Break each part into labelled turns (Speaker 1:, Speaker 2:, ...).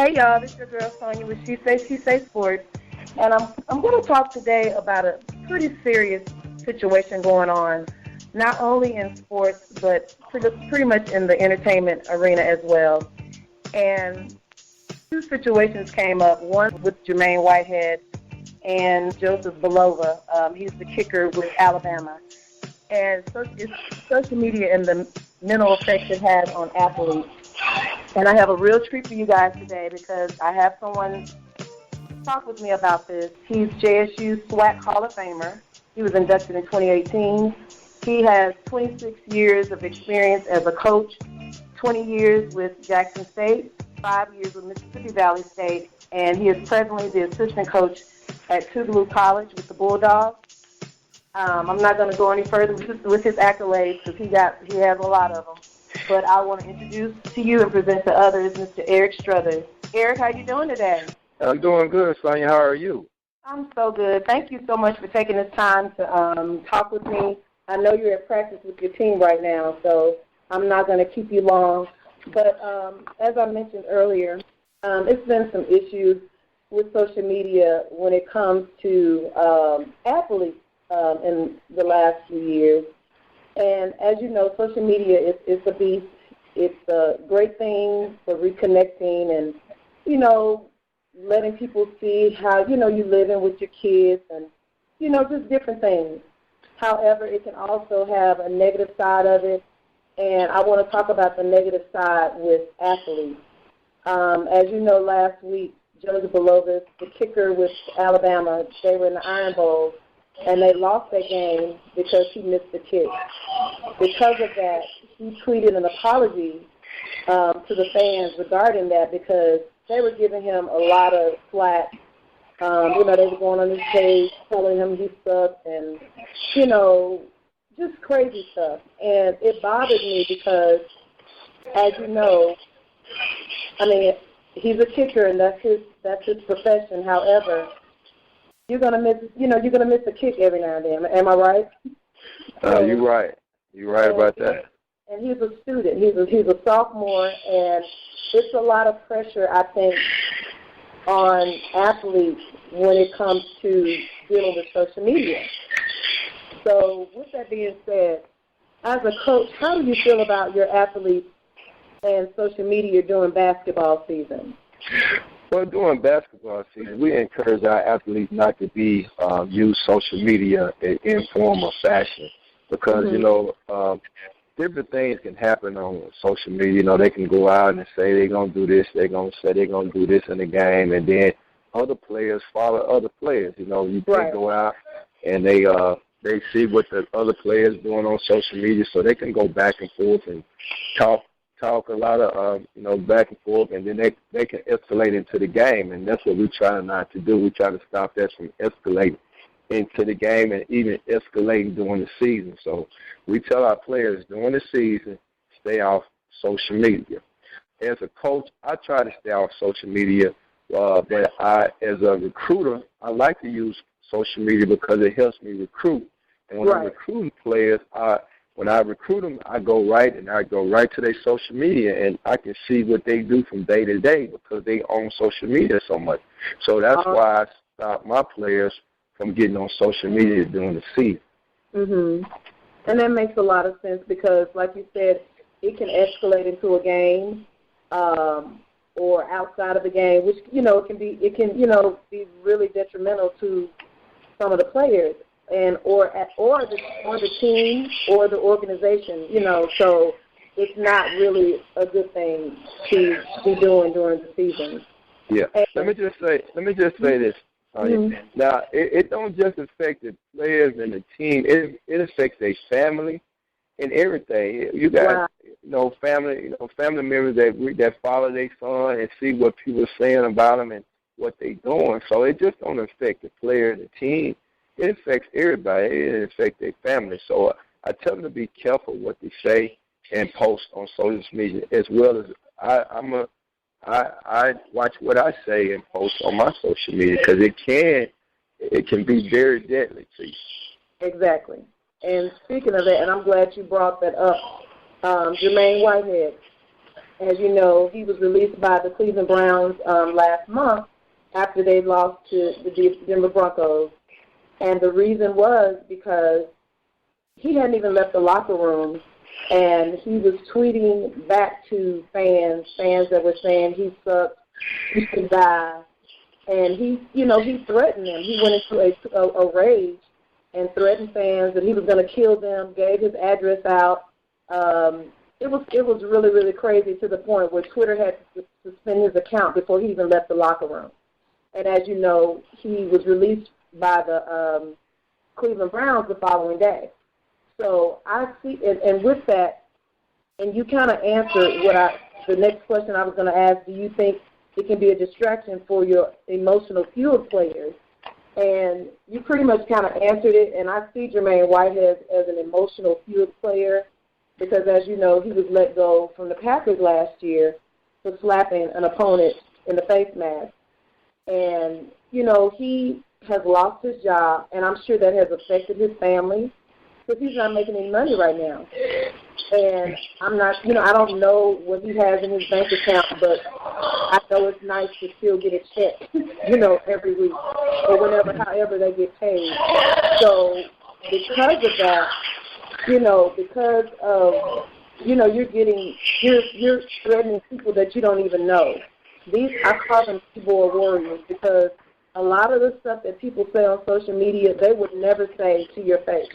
Speaker 1: Hey y'all, this is your girl Sonja with She Say Sports, and I'm going to talk today about a pretty serious situation going on, not only in sports but pretty much in the entertainment arena as well. And two situations came up. One with Jermaine Whitehead and Joseph Belova. He's the kicker with Alabama, and it's social media and the mental effects it has on athletes. And I have a real treat for you guys today because I have someone talk with me about this. He's JSU's SWAC Hall of Famer. He was inducted in 2018. He has 26 years of experience as a coach, 20 years with Jackson State, 5 years with Mississippi Valley State, and he is presently the assistant coach at Tougaloo College with the Bulldogs. I'm not going to go any further with his accolades because he has a lot of them. But I want to introduce to you and present to others Mr. Eric Struthers. Eric, how you doing today?
Speaker 2: I'm doing good, Sonja. How are you?
Speaker 1: I'm so good. Thank you so much for taking this time to talk with me. I know you're at practice with your team right now, so I'm not going to keep you long. But as I mentioned earlier, it's been some issues with social media when it comes to athletes in the last few years. And as you know, social media is a beast. It's a great thing for reconnecting and, letting people see how, you live in with your kids and, just different things. However, it can also have a negative side of it, and I want to talk about the negative side with athletes. As you know, last week, Joseph Belova, the kicker with Alabama, they were in the Iron Bowl, and they lost that game because he missed the kick. Because of that, he tweeted an apology to the fans regarding that because they were giving him a lot of flack. They were going on his page telling him he sucked and, just crazy stuff. And it bothered me because, as you know, he's a kicker and that's his profession. However, you're gonna miss a kick every now and then. Am I right?
Speaker 2: You're right. You're right about that.
Speaker 1: And he's a student. He's a sophomore, and it's a lot of pressure, I think, on athletes when it comes to dealing with social media. So, with that being said, as a coach, how do you feel about your athletes and social media during basketball season?
Speaker 2: Well, during basketball season, we encourage our athletes not to use social media in informal fashion because, different things can happen on social media. They can go out and say they're going to do this, they're going to say they're going to do this in the game, and then other players follow other players. You can go out and they see what the other players doing on social media, so they can go back and forth and talk a lot of, back and forth, and then they can escalate into the game, and that's what we try not to do. We try to stop that from escalating into the game and even escalating during the season. So we tell our players during the season, stay off social media. As a coach, I try to stay off social media, but as a recruiter, I like to use social media because it helps me recruit. And when I'm recruiting players, when I recruit them, I go right to their social media, and I can see what they do from day to day because they own social media so much. So that's why I stop my players from getting on social media during the season.
Speaker 1: Mhm. And that makes a lot of sense because, like you said, it can escalate into a game or outside of the game, which it can be really detrimental to some of the players. And or the team or the organization, so it's not really a good thing to be doing during the season.
Speaker 2: Yeah. Let me just say this. Now, it don't just affect the players and the team. It affects their family and everything. You got family members that follow their son and see what people are saying about them and what they're doing. So it just don't affect the player and the team. It affects everybody. It affects their family. So I tell them to be careful what they say and post on social media, as well as I watch what I say and post on my social media because it can be very deadly to you.
Speaker 1: Exactly. And speaking of that, and I'm glad you brought that up, Jermaine Whitehead. as you know, he was released by the Cleveland Browns last month after they lost to the Denver Broncos. And the reason was because he hadn't even left the locker room, and he was tweeting back to fans that were saying he sucked, he should die. And he threatened them. He went into a rage and threatened fans that he was going to kill them, gave his address out. It was really, really crazy, to the point where Twitter had to suspend his account before he even left the locker room. And as you know, he was released by the Cleveland Browns the following day. So I see, and with that, and you kind of answered the next question I was going to ask, do you think it can be a distraction for your emotional field players? And you pretty much kind of answered it, and I see Jermaine Whitehead as an emotional field player because, as you know, he was let go from the Packers last year for slapping an opponent in the face mask. And, he has lost his job, and I'm sure that has affected his family because he's not making any money right now. And I'm not, I don't know what he has in his bank account, but I know it's nice to still get a check, every week or whenever, however they get paid. So because of that, because of, you're threatening people that you don't even know. I call them keyboard warriors because a lot of the stuff that people say on social media, they would never say to your face.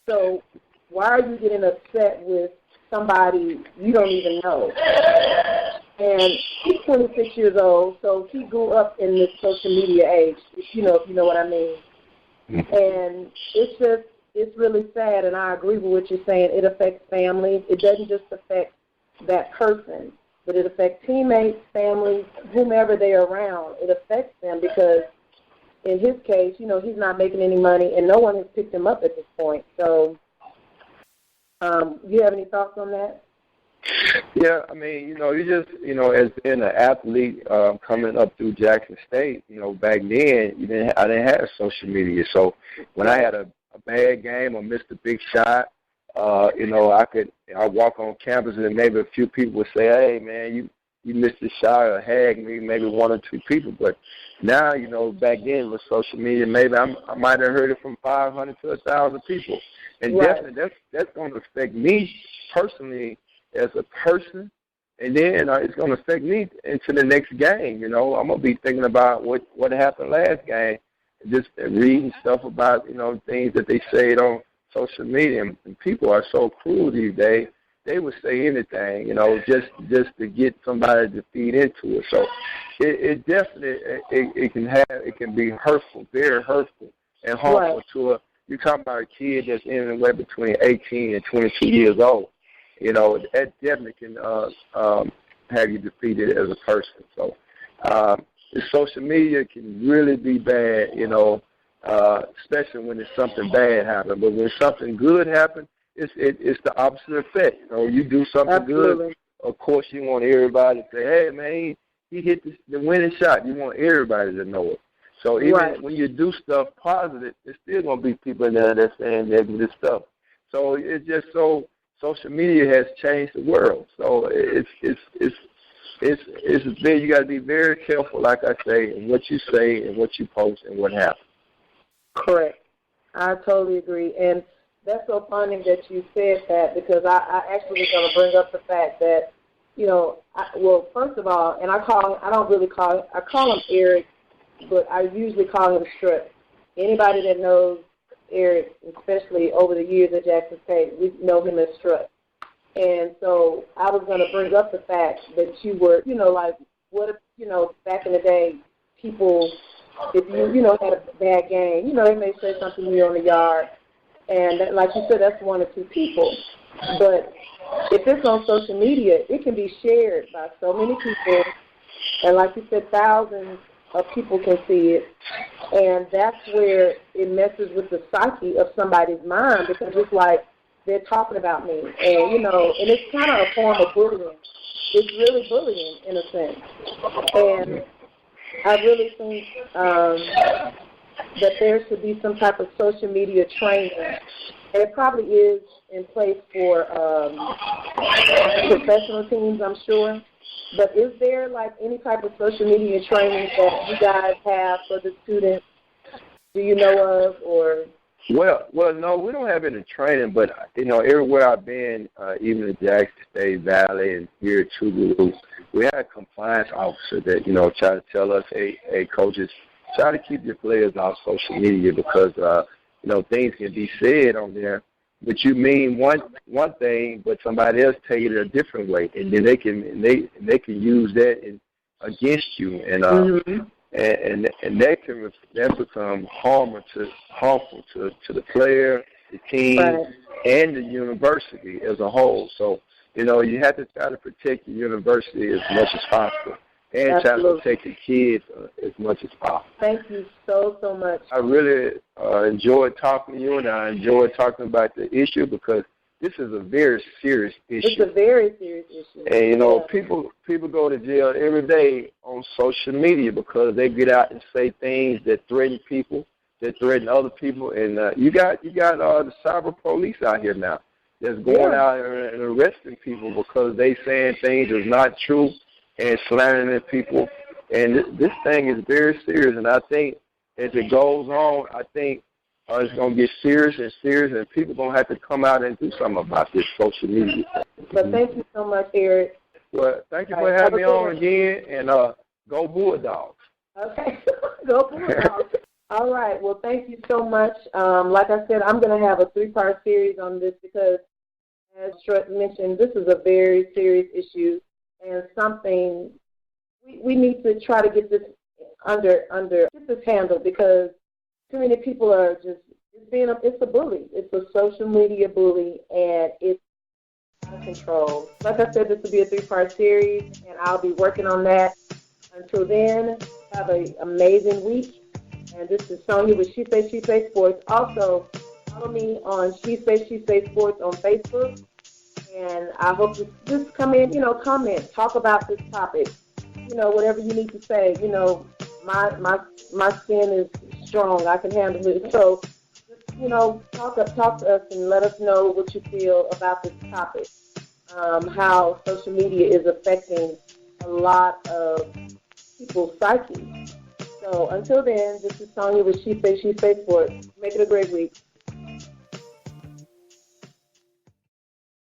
Speaker 1: So why are you getting upset with somebody you don't even know? And he's 26 years old, so he grew up in this social media age, if you know what I mean. And it's really sad, and I agree with what you're saying. It affects families. It doesn't just affect that person, but it affects teammates, families, whomever they're around. It affects them because, in his case, he's not making any money, and no one has picked him up at this point. So, you have any thoughts on that?
Speaker 2: Yeah, I mean, you just, as being an athlete coming up through Jackson State, back then, I didn't have social media. So when I had a bad game or missed a big shot, I walk on campus and maybe a few people would say, hey, man, you missed a shot or hag me, maybe one or two people. But now, back then with social media, maybe I might have heard it from 500 to 1,000 people. And
Speaker 1: right.
Speaker 2: Definitely that's going to affect me personally as a person. And then it's going to affect me into the next game. I'm going to be thinking about what happened last game, just reading stuff about, things that they said on social media. And people are so cruel these days. They would say anything, just to get somebody to feed into it. So it definitely it can be hurtful, very hurtful and harmful
Speaker 1: right.
Speaker 2: to you're talking about a kid that's anywhere between 18 and 22 years old. That definitely can have you defeated as a person. So the social media can really be bad, especially when it's something bad happens. But when something good happens, it's the opposite effect. You do something
Speaker 1: Absolutely.
Speaker 2: good, of course you want everybody to say, hey, man, he hit the winning shot. You want everybody to know it. So even when you do stuff positive, there's still going to be people in there that's saying negative stuff. So it's just social media has changed the world. So it's big. You got to be very careful, like I say, in what you say and what you post and what happens. Correct.
Speaker 1: I totally agree. And that's so funny that you said that because I actually was going to bring up the fact that, first of all, and I call him Eric, but I usually call him Struthers. Anybody that knows Eric, especially over the years at Jackson State, we know him as Struthers. And so I was going to bring up the fact that you were, what if, back in the day, people, if you, had a bad game, they may say something to you on the yard. And like you said, that's one or two people. But if it's on social media, it can be shared by so many people. And like you said, thousands of people can see it. And that's where it messes with the psyche of somebody's mind because it's like they're talking about me. And, and it's kind of a form of bullying. It's really bullying in a sense. And I really think that there should be some type of social media training And it probably is in place for professional teams, I'm sure. But is there like any type of social media training that you guys have for the students? Do you know of, or?
Speaker 2: Well, no, we don't have any training, but everywhere I've been, even in Jackson State Valley and here at Tougaloo, we had a compliance officer that try to tell us, hey, coaches, try to keep your players off social media because things can be said on there, but you mean one thing, but somebody else take it a different way, and then they can use that against you, and that become harmful to the player, the team,
Speaker 1: right,
Speaker 2: and the university as a whole. So you have to try to protect the university as much as possible, and
Speaker 1: absolutely,
Speaker 2: try to protect the kids as much as possible.
Speaker 1: Thank you so much.
Speaker 2: I really enjoyed talking to you, and I enjoyed talking about the issue because this is a very serious issue.
Speaker 1: It's a very serious issue.
Speaker 2: And, people go to jail every day on social media because they get out and say things that threaten people, that threaten other people. And you got the cyber police out here now that's going out and arresting people because they saying things that's not true and slandering people. And this thing is very serious. And I think as it goes on, it's going to get serious and serious, and people are going to have to come out and do something about this social media.
Speaker 1: But thank you so much, Eric.
Speaker 2: Well, thank you for having me on again, and go Bulldogs.
Speaker 1: Okay, go Bulldogs. All right, well, thank you so much. Like I said, I'm going to have a 3-part series on this because, as Strutt mentioned, this is a very serious issue and something we need to try to get this get this handled because too many people are it's a bully. It's a social media bully, and it's out of control. Like I said, this will be a 3-part series, and I'll be working on that. Until then, have an amazing week. And this is Sonja with She Say Sports. Also, follow me on She Say Sports on Facebook. And I hope you just come in, comment, talk about this topic. Whatever you need to say. My skin is strong. I can handle it. So, talk to us and let us know what you feel about this topic. How social media is affecting a lot of people's psyche. So until then, this is Sonja with She Say Sports. Make it a great week.